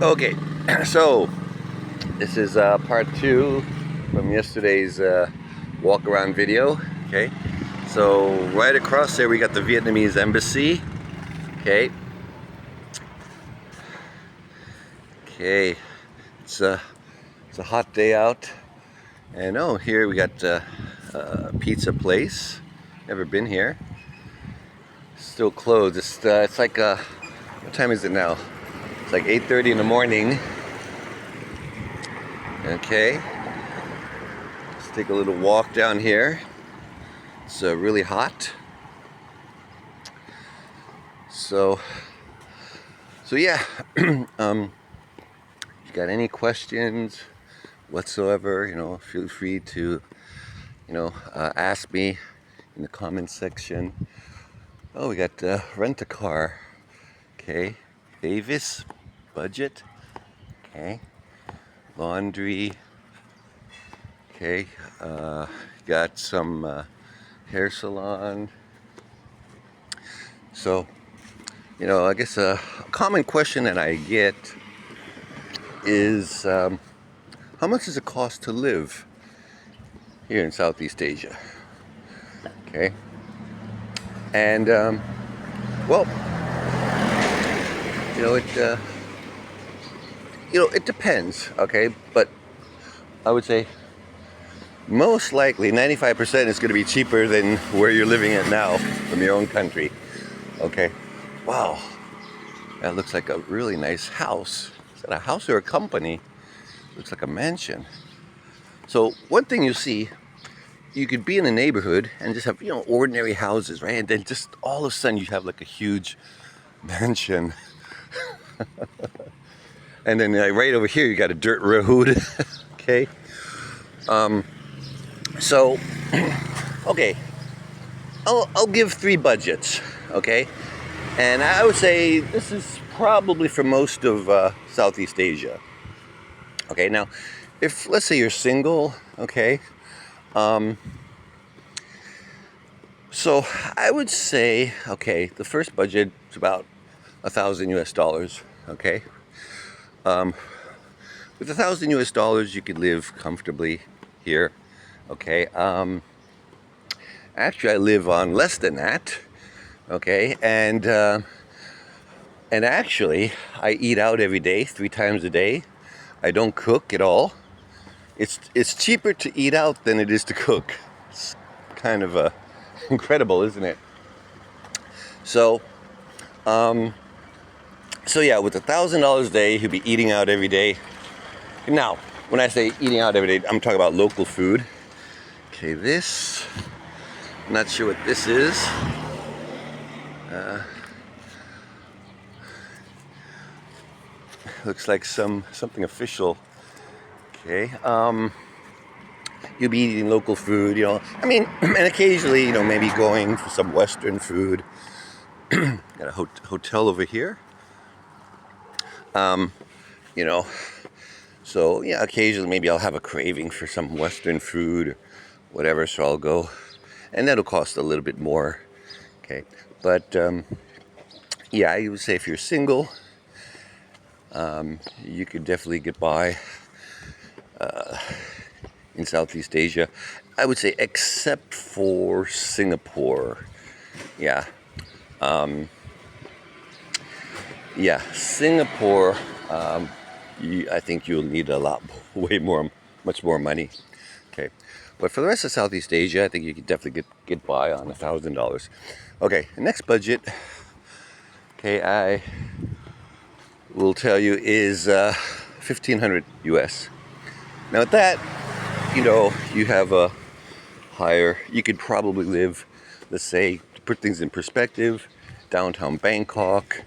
Okay, so this is part two from yesterday's walk around video. Okay, so right across there we got the Vietnamese embassy. Okay, okay, it's a hot day out, and oh, here we got a pizza place. Never been here. Still closed. It's like what time is it now? It's like 8:30 in the morning. Okay, let's take a little walk down here. It's really hot. So yeah, if you got any questions whatsoever, feel free to, ask me in the comments section. Oh, we got rent a car. Okay, Davis budget. Okay, laundry. Okay, got some hair salon. So, I guess a common question that I get is how much does it cost to live here in Southeast Asia? Okay, and well, it depends. Okay, but I would say most likely 95% is going to be cheaper than where you're living at now from your own country. Okay, wow, that looks like a really nice house. Is that a house or a company? Looks like a mansion. So one thing you see, you could be in a neighborhood and just have ordinary houses, right? And then just all of a sudden you have like a huge mansion. And then right over here you got a dirt road. Okay. So okay, I'll give three budgets. Okay, and I would say this is probably for most of Southeast Asia. Okay, now if let's say you're single, okay, so I would say, okay, the first budget is about $1,000 US. Okay, with $1,000 US, you could live comfortably here. Okay, actually, I live on less than that. Okay, and actually, I eat out every day, 3 times a day. I don't cook at all. It's cheaper to eat out than it is to cook. It's kind of incredible, isn't it? So, so yeah, with $1,000 a day, he'll be eating out every day. Now, when I say eating out every day, I'm talking about local food. Okay, this, I'm not sure what this is. Looks like something official. Okay, you'll be eating local food, I mean, and occasionally, maybe going for some Western food. Got a hotel over here. You know, so yeah, occasionally maybe I'll have a craving for some Western food or whatever, so I'll go, and that'll cost a little bit more. Okay, but yeah, I would say if you're single, you could definitely get by in Southeast Asia. I would say except for Singapore. Yeah. Yeah, Singapore, I think you'll need a lot, much more money. Okay, but for the rest of Southeast Asia, I think you could definitely get by on $1,000. Okay, the next budget, okay, I will tell you is 1,500 US. Now with that, you have a higher. You could probably live, let's say, to put things in perspective, downtown Bangkok,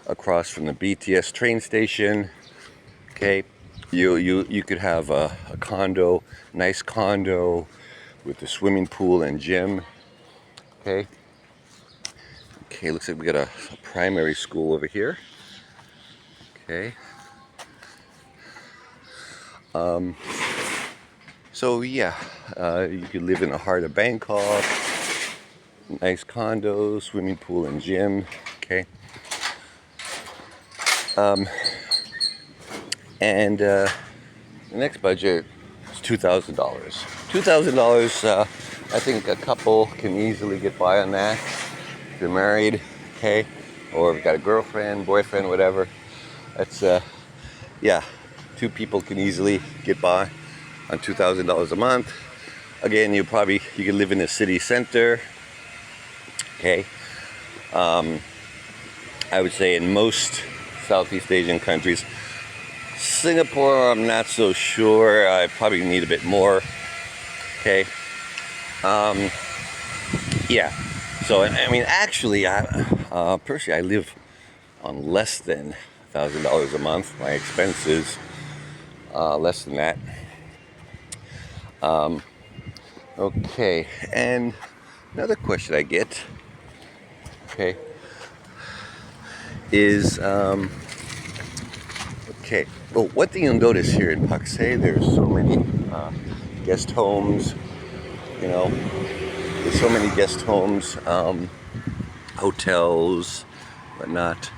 across from the BTS train station. Okay, you could have a condo, nice condo with a swimming pool and gym. Okay, looks like we got a primary school over here. Okay, so yeah, you could live in the heart of Bangkok, nice condo, swimming pool and gym. Okay. And the next budget is $2,000. $2,000, I think a couple can easily get by on that. If you're married, okay, or if you've got a girlfriend, boyfriend, whatever. That's, yeah, two people can easily get by on $2,000 a month. Again, you can live in the city center, okay. I would say in most Southeast Asian countries. Singapore, I'm not so sure. I probably need a bit more. Okay. Yeah. So I mean, actually, personally, I live on less than $1,000 a month. My expenses less than that. Okay. And another question I get, okay, is okay. Well, one thing you'll notice here in Pakse, there's so many guest homes. You know, there's so many guest homes, hotels, whatnot.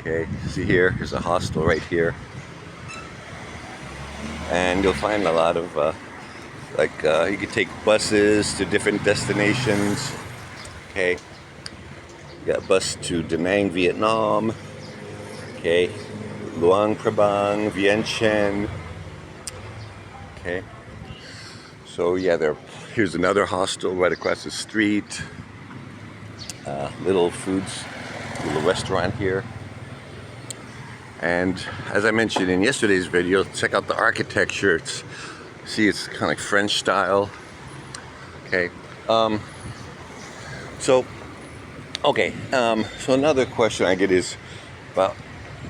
Okay, see here, here's a hostel right here, and you'll find a lot of you can take buses to different destinations. Okay, you got a bus to Da Nang, Vietnam. Okay, Luang Prabang, Vientiane. Okay, so yeah, here's another hostel right across the street. Little restaurant here. And as I mentioned in yesterday's video, check out the architecture. It's kind of like French style. Okay. So another question I get is about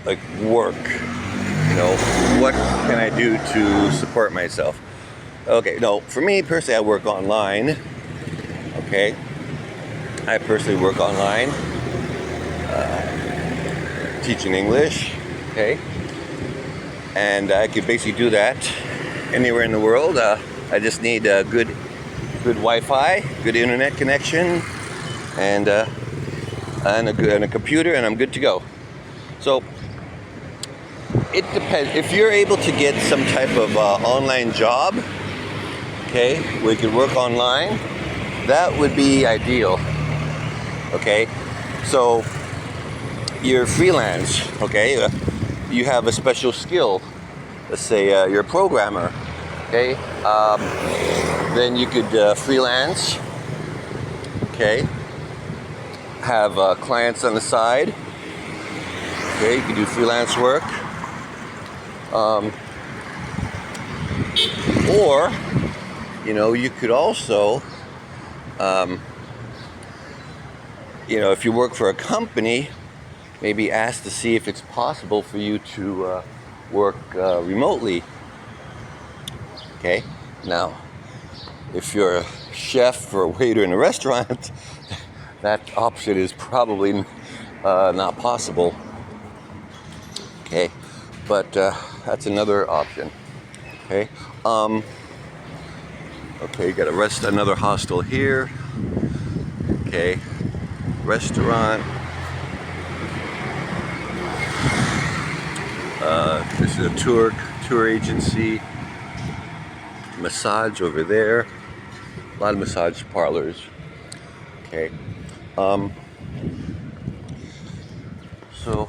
like work. You know, what can I do to support myself? Okay, no, for me personally, I work online. Okay, I personally work online, teaching English. Okay, and I could basically do that anywhere in the world. I just need a good Wi-Fi, good internet connection, and a computer, and I'm good to go. So it depends. If you're able to get some type of online job, okay, where you can work online, that would be ideal. Okay, so you're freelance. Okay, you have a special skill. Let's say you're a programmer. Okay, then you could freelance. Okay, have clients on the side. Okay, you can do freelance work. Or, you know, you could also, you know, if you work for a company, maybe ask to see if it's possible for you to work remotely. Okay, now, if you're a chef or a waiter in a restaurant, that option is probably not possible. Okay, but that's another option. Okay, okay, you got another hostel here. Okay, restaurant. This is a tour agency. Massage over there. A lot of massage parlors. Okay. So,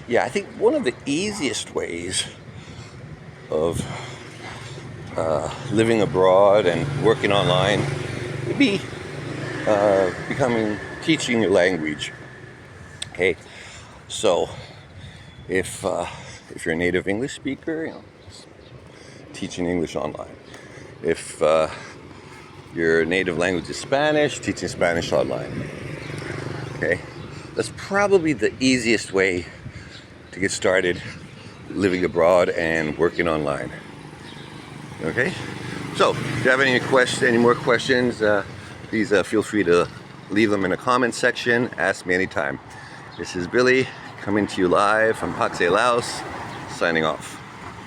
yeah, I think one of the easiest ways of living abroad and working online would be teaching your language. Okay, so if you're a native English speaker, you know, teaching English online. If your native language is Spanish, teaching Spanish online. Okay, that's probably the easiest way to get started living abroad and working online. Okay, so if you have any more questions, please feel free to leave them in the comment section. Ask me anytime. This is Billy coming to you live from Pakse, Laos, signing off.